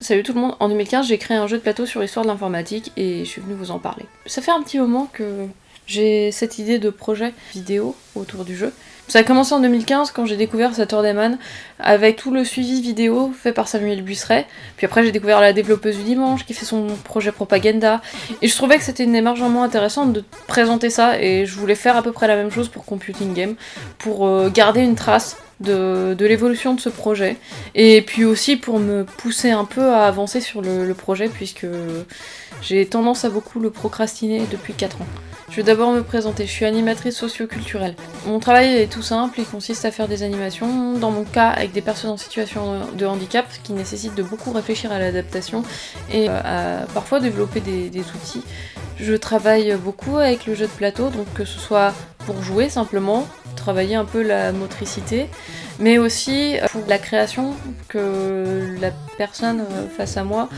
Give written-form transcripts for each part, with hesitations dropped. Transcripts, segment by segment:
Salut tout le monde, en 2015 j'ai créé un jeu de plateau sur l'histoire de l'informatique et je suis venue vous en parler. Ça fait un petit moment que j'ai cette idée de projet vidéo autour du jeu. Ça a commencé en 2015 quand j'ai découvert Saturday avec tout le suivi vidéo fait par Samuel Buisseret. Puis après j'ai découvert la développeuse du dimanche qui fait son projet Propaganda. Et je trouvais que c'était une démarche vraiment intéressante de présenter ça et je voulais faire à peu près la même chose pour Computing Game, pour garder une trace de l'évolution de ce projet, et puis aussi pour me pousser un peu à avancer sur le projet, puisque j'ai tendance à beaucoup le procrastiner depuis 4 ans. Je vais d'abord me présenter, je suis animatrice socio-culturelle. Mon travail est tout simple, il consiste à faire des animations, dans mon cas avec des personnes en situation de handicap, ce qui nécessite de beaucoup réfléchir à l'adaptation et à parfois développer des outils. Je travaille beaucoup avec le jeu de plateau, donc que ce soit pour jouer simplement, travailler un peu la motricité, mais aussi pour la création, que la personne face à moi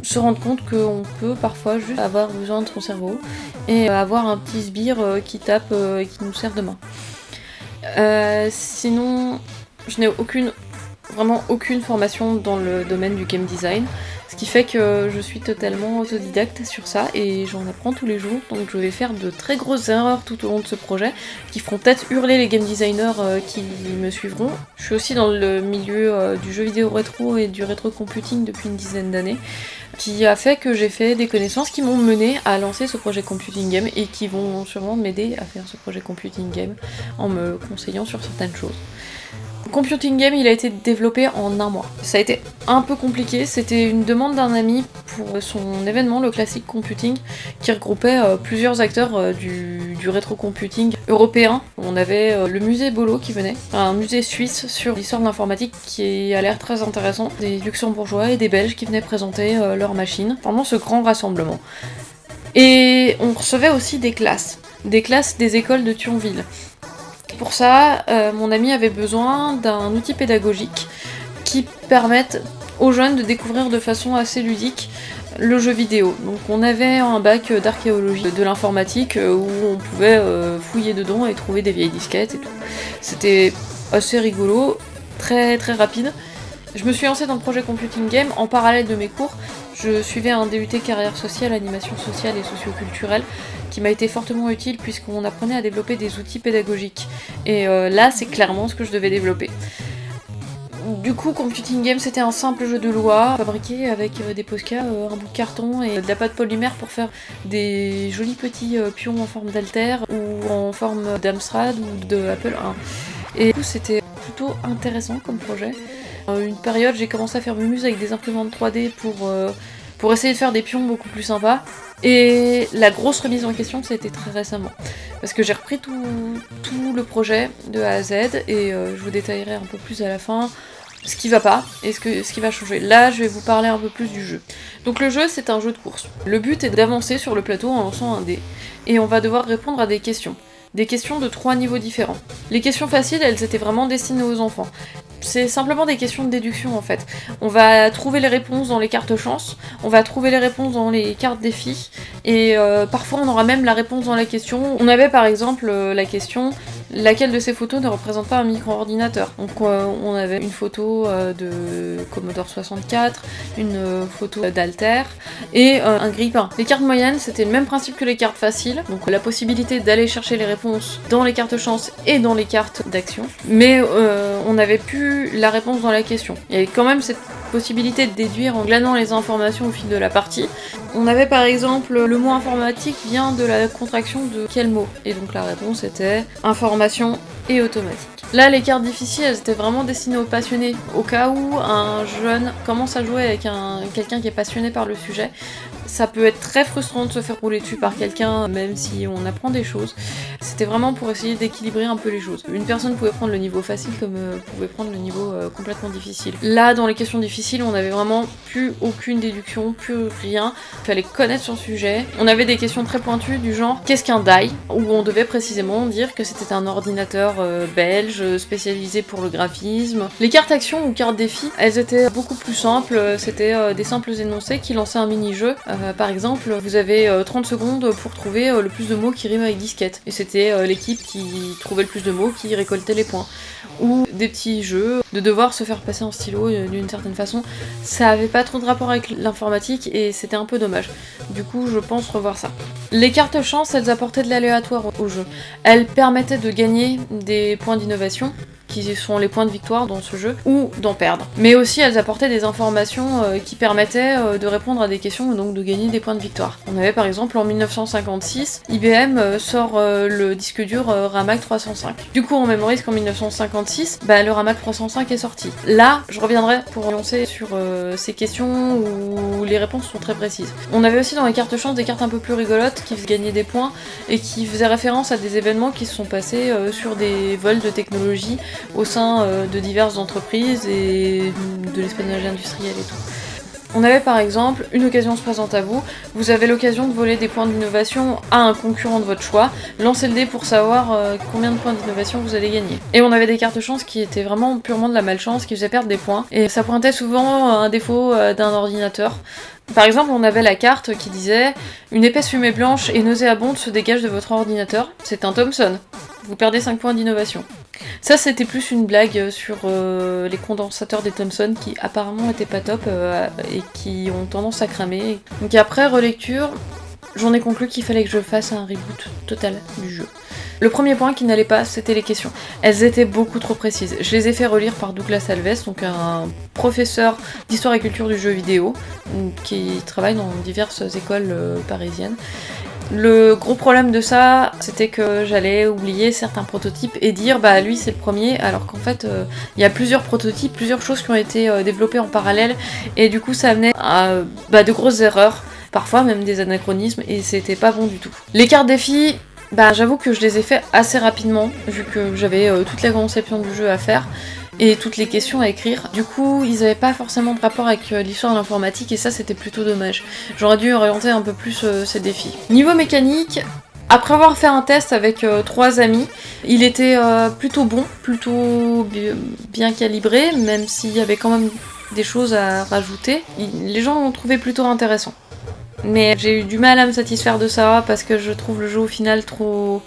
se rende compte qu'on peut parfois juste avoir besoin de son cerveau et avoir un petit sbire qui tape et qui nous sert de main. Sinon, je n'ai vraiment aucune formation dans le domaine du game design, ce qui fait que je suis totalement autodidacte sur ça et j'en apprends tous les jours, donc je vais faire de très grosses erreurs tout au long de ce projet qui feront peut-être hurler les game designers qui me suivront. Je suis aussi dans le milieu du jeu vidéo rétro et du rétro computing depuis une dizaine d'années, qui a fait que j'ai fait des connaissances qui m'ont mené à lancer ce projet Computing Game et qui vont sûrement m'aider à faire ce projet Computing Game en me conseillant sur certaines choses. Computing Game, il a été développé en 1 mois. Ça a été un peu compliqué, c'était une demande d'un ami pour son événement, le Classic Computing, qui regroupait plusieurs acteurs du rétro computing européen. On avait le musée Bolo qui venait, un musée suisse sur l'histoire de l'informatique qui a l'air très intéressant, des luxembourgeois et des belges qui venaient présenter leurs machines pendant ce grand rassemblement. Et on recevait aussi des classes des écoles de Thionville. Pour ça, mon ami avait besoin d'un outil pédagogique qui permette aux jeunes de découvrir de façon assez ludique le jeu vidéo. Donc on avait un bac d'archéologie de l'informatique où on pouvait fouiller dedans et trouver des vieilles disquettes et tout. C'était assez rigolo, très très rapide. Je me suis lancée dans le projet Computing Game en parallèle de mes cours. Je suivais un DUT carrière sociale, animation sociale et socio-culturelle qui m'a été fortement utile puisqu'on apprenait à développer des outils pédagogiques. Et là, c'est clairement ce que je devais développer. Du coup, Computing Game, c'était un simple jeu de loi fabriqué avec des Posca, un bout de carton et de la pâte polymère pour faire des jolis petits pions en forme d'alter ou en forme d'Amstrad ou de Apple 1. Et du coup, c'était plutôt intéressant comme projet. Une période, j'ai commencé à faire mes muses avec des imprimantes 3D pour essayer de faire des pions beaucoup plus sympas. Et la grosse remise en question, ça a été très récemment. Parce que j'ai repris tout le projet de A à Z et je vous détaillerai un peu plus à la fin ce qui va pas et ce qui va changer. Là, je vais vous parler un peu plus du jeu. Donc le jeu, c'est un jeu de course. Le but est d'avancer sur le plateau en lançant un dé. Et on va devoir répondre à des questions. Des questions de 3 niveaux différents. Les questions faciles, elles étaient vraiment destinées aux enfants. C'est simplement des questions de déduction en fait. On va trouver les réponses dans les cartes chance, on va trouver les réponses dans les cartes défis, et parfois on aura même la réponse dans la question. On avait par exemple la question laquelle de ces photos ne représente pas un micro-ordinateur. Donc on avait une photo de Commodore 64, une photo d'Alter et un grille-pain. Les cartes moyennes, c'était le même principe que les cartes faciles, donc la possibilité d'aller chercher les réponses dans les cartes chance et dans les cartes d'action, mais on n'avait plus la réponse dans la question. Il y avait quand même cette possibilité de déduire en glanant les informations au fil de la partie. On avait par exemple le mot informatique vient de la contraction de quel mot? Et donc la réponse était information et automatique. Là, les cartes difficiles, elles étaient vraiment destinées aux passionnés. Au cas où un jeune commence à jouer avec quelqu'un qui est passionné par le sujet, ça peut être très frustrant de se faire rouler dessus par quelqu'un, même si on apprend des choses. C'était vraiment pour essayer d'équilibrer un peu les choses. Une personne pouvait prendre le niveau facile comme pouvait prendre le niveau complètement difficile. Là, dans les questions difficiles, on avait vraiment plus aucune déduction, plus rien. Il fallait connaître son sujet. On avait des questions très pointues du genre « Qu'est-ce qu'un die ?» où on devait précisément dire que c'était un ordinateur belge page spécialisée pour le graphisme. Les cartes actions ou cartes défis, elles étaient beaucoup plus simples, c'était des simples énoncés qui lançaient un mini-jeu. Par exemple, vous avez 30 secondes pour trouver le plus de mots qui riment avec disquette. Et c'était l'équipe qui trouvait le plus de mots qui récoltait les points. Ou des petits jeux, de devoir se faire passer en stylo d'une certaine façon. Ça avait pas trop de rapport avec l'informatique et c'était un peu dommage. Du coup, je pense revoir ça. Les cartes chance, elles apportaient de l'aléatoire au jeu. Elles permettaient de gagner des points d'innovation, qui sont les points de victoire dans ce jeu, ou d'en perdre. Mais aussi elles apportaient des informations qui permettaient de répondre à des questions et donc de gagner des points de victoire. On avait par exemple en 1956, IBM sort le disque dur Ramac 305. Du coup on mémorise qu'en 1956, le Ramac 305 est sorti. Là, je reviendrai pour lancer sur ces questions où les réponses sont très précises. On avait aussi dans les cartes chance des cartes un peu plus rigolotes qui faisaient gagner des points et qui faisaient référence à des événements qui se sont passés sur des vols de technologie au sein de diverses entreprises et de l'espionnage industriel et tout. On avait par exemple, une occasion se présente à vous, vous avez l'occasion de voler des points d'innovation à un concurrent de votre choix, lancez le dé pour savoir combien de points d'innovation vous allez gagner. Et on avait des cartes chance qui étaient vraiment purement de la malchance, qui faisaient perdre des points, et ça pointait souvent un défaut d'un ordinateur. Par exemple, on avait la carte qui disait « Une épaisse fumée blanche et nauséabonde se dégage de votre ordinateur, c'est un Thomson. Vous perdez 5 points d'innovation. » Ça, c'était plus une blague sur les condensateurs des Thomson qui apparemment étaient pas top et qui ont tendance à cramer. Donc après relecture, j'en ai conclu qu'il fallait que je fasse un reboot total du jeu. Le premier point qui n'allait pas, c'était les questions. Elles étaient beaucoup trop précises. Je les ai fait relire par Douglas Alves, donc un professeur d'histoire et culture du jeu vidéo, qui travaille dans diverses écoles parisiennes. Le gros problème de ça, c'était que j'allais oublier certains prototypes et dire lui c'est le premier, alors qu'en fait il y a plusieurs prototypes, plusieurs choses qui ont été développées en parallèle, et du coup ça amenait à de grosses erreurs, parfois même des anachronismes, et c'était pas bon du tout. Les cartes défis, j'avoue que je les ai fait assez rapidement, vu que j'avais toute la conception du jeu à faire, et toutes les questions à écrire. Du coup, ils avaient pas forcément de rapport avec l'histoire de l'informatique et ça c'était plutôt dommage. J'aurais dû orienter un peu plus ces défis. Niveau mécanique, après avoir fait un test avec 3 amis, il était plutôt bon, plutôt bien calibré, même s'il y avait quand même des choses à rajouter. Les gens l'ont trouvé plutôt intéressant. Mais j'ai eu du mal à me satisfaire de ça parce que je trouve le jeu au final trop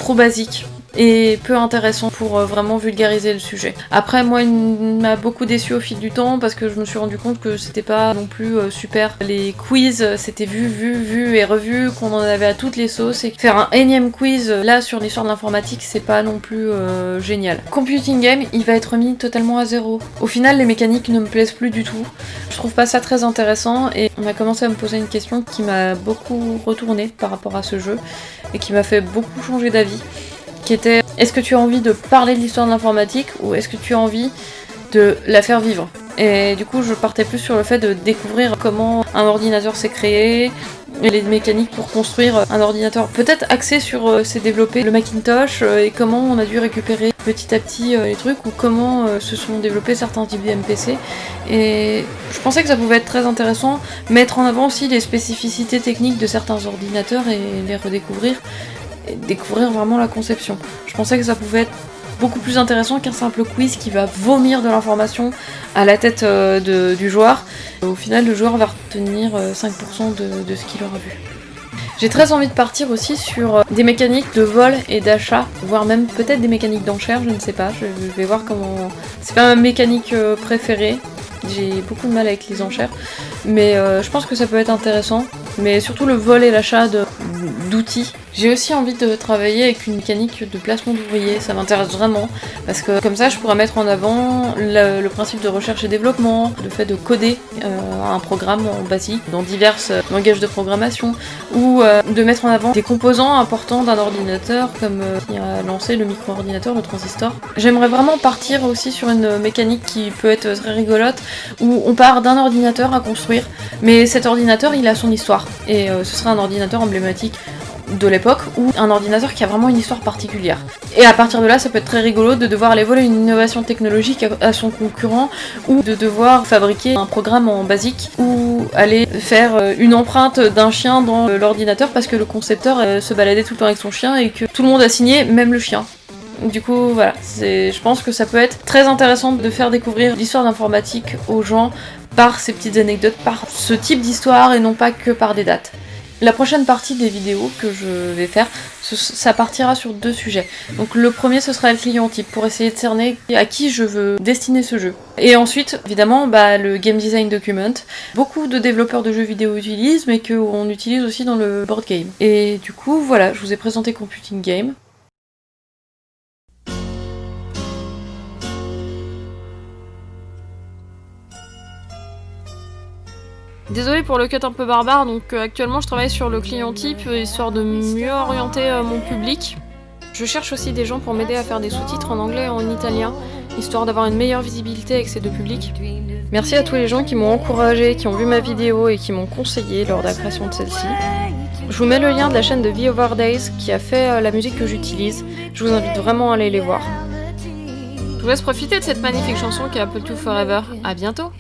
basique et peu intéressant pour vraiment vulgariser le sujet. Après, moi, il m'a beaucoup déçu au fil du temps parce que je me suis rendu compte que c'était pas non plus super. Les quiz, c'était vu et revu, qu'on en avait à toutes les sauces, et faire un énième quiz là sur l'histoire de l'informatique, c'est pas non plus génial. Computing Game, il va être mis totalement à zéro. Au final, les mécaniques ne me plaisent plus du tout. Je trouve pas ça très intéressant et on a commencé à me poser une question qui m'a beaucoup retournée par rapport à ce jeu et qui m'a fait beaucoup changer d'avis, qui était: est-ce que tu as envie de parler de l'histoire de l'informatique ou est-ce que tu as envie de la faire vivre? Et du coup je partais plus sur le fait de découvrir comment un ordinateur s'est créé, et les mécaniques pour construire un ordinateur, peut-être axé sur s'est développé le Macintosh et comment on a dû récupérer petit à petit les trucs, ou comment se sont développés certains types de MPC. Et je pensais que ça pouvait être très intéressant, mettre en avant aussi les spécificités techniques de certains ordinateurs et les redécouvrir, et découvrir vraiment la conception. Je pensais que ça pouvait être beaucoup plus intéressant qu'un simple quiz qui va vomir de l'information à la tête du joueur. Au final, le joueur va retenir 5% de ce qu'il aura vu. J'ai très envie de partir aussi sur des mécaniques de vol et d'achat, voire même peut-être des mécaniques d'enchères, je ne sais pas, je vais voir comment... C'est pas ma mécanique préférée, j'ai beaucoup de mal avec les enchères, mais je pense que ça peut être intéressant, mais surtout le vol et l'achat d'outils. J'ai aussi envie de travailler avec une mécanique de placement d'ouvriers, ça m'intéresse vraiment, parce que comme ça je pourrais mettre en avant le principe de recherche et développement, le fait de coder un programme en basique dans divers langages de programmation, ou de mettre en avant des composants importants d'un ordinateur, comme qui a lancé le micro-ordinateur, le transistor. J'aimerais vraiment partir aussi sur une mécanique qui peut être très rigolote, où on part d'un ordinateur à construire, mais cet ordinateur il a son histoire, et ce sera un ordinateur emblématique de l'époque, ou un ordinateur qui a vraiment une histoire particulière. Et à partir de là, ça peut être très rigolo de devoir aller voler une innovation technologique à son concurrent, ou de devoir fabriquer un programme en basique, ou aller faire une empreinte d'un chien dans l'ordinateur parce que le concepteur se baladait tout le temps avec son chien et que tout le monde a signé, même le chien. Du coup, voilà, je pense que ça peut être très intéressant de faire découvrir l'histoire d'informatique aux gens par ces petites anecdotes, par ce type d'histoire et non pas que par des dates. La prochaine partie des vidéos que je vais faire, ça partira sur 2 sujets. Donc le premier, ce sera le client type, pour essayer de cerner à qui je veux destiner ce jeu. Et ensuite, évidemment, le Game Design Document. Beaucoup de développeurs de jeux vidéo utilisent, mais qu'on utilise aussi dans le board game. Et du coup, voilà, je vous ai présenté Computing Game. Désolée pour le cut un peu barbare, donc actuellement je travaille sur le client type, histoire de mieux orienter mon public. Je cherche aussi des gens pour m'aider à faire des sous-titres en anglais et en italien, histoire d'avoir une meilleure visibilité avec ces 2 publics. Merci à tous les gens qui m'ont encouragé, qui ont vu ma vidéo et qui m'ont conseillé lors de la création de celle-ci. Je vous mets le lien de la chaîne de The Over Days qui a fait la musique que j'utilise. Je vous invite vraiment à aller les voir. Je vous laisse profiter de cette magnifique chanson qui est Apple II Forever. À bientôt!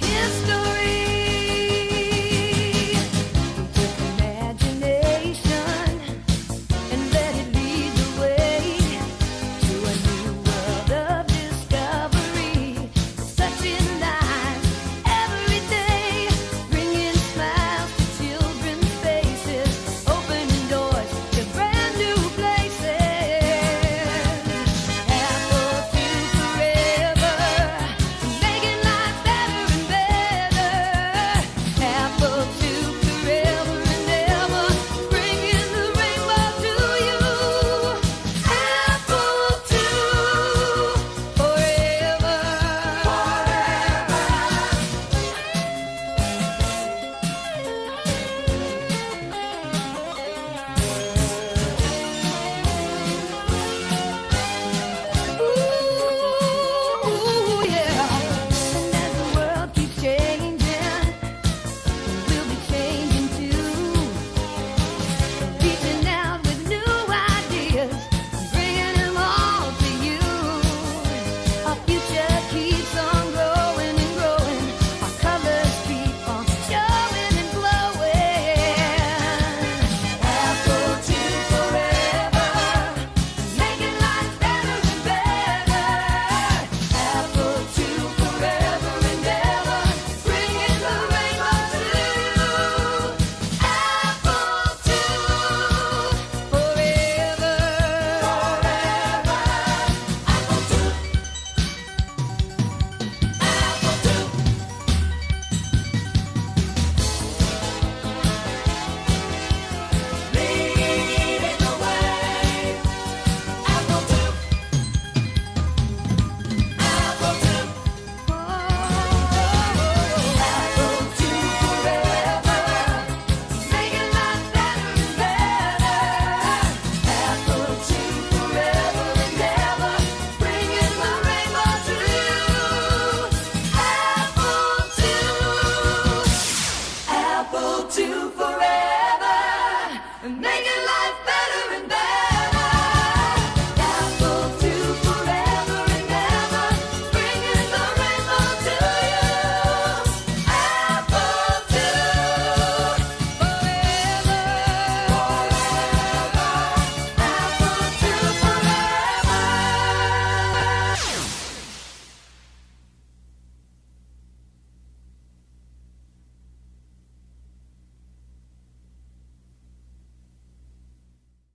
Apple II forever.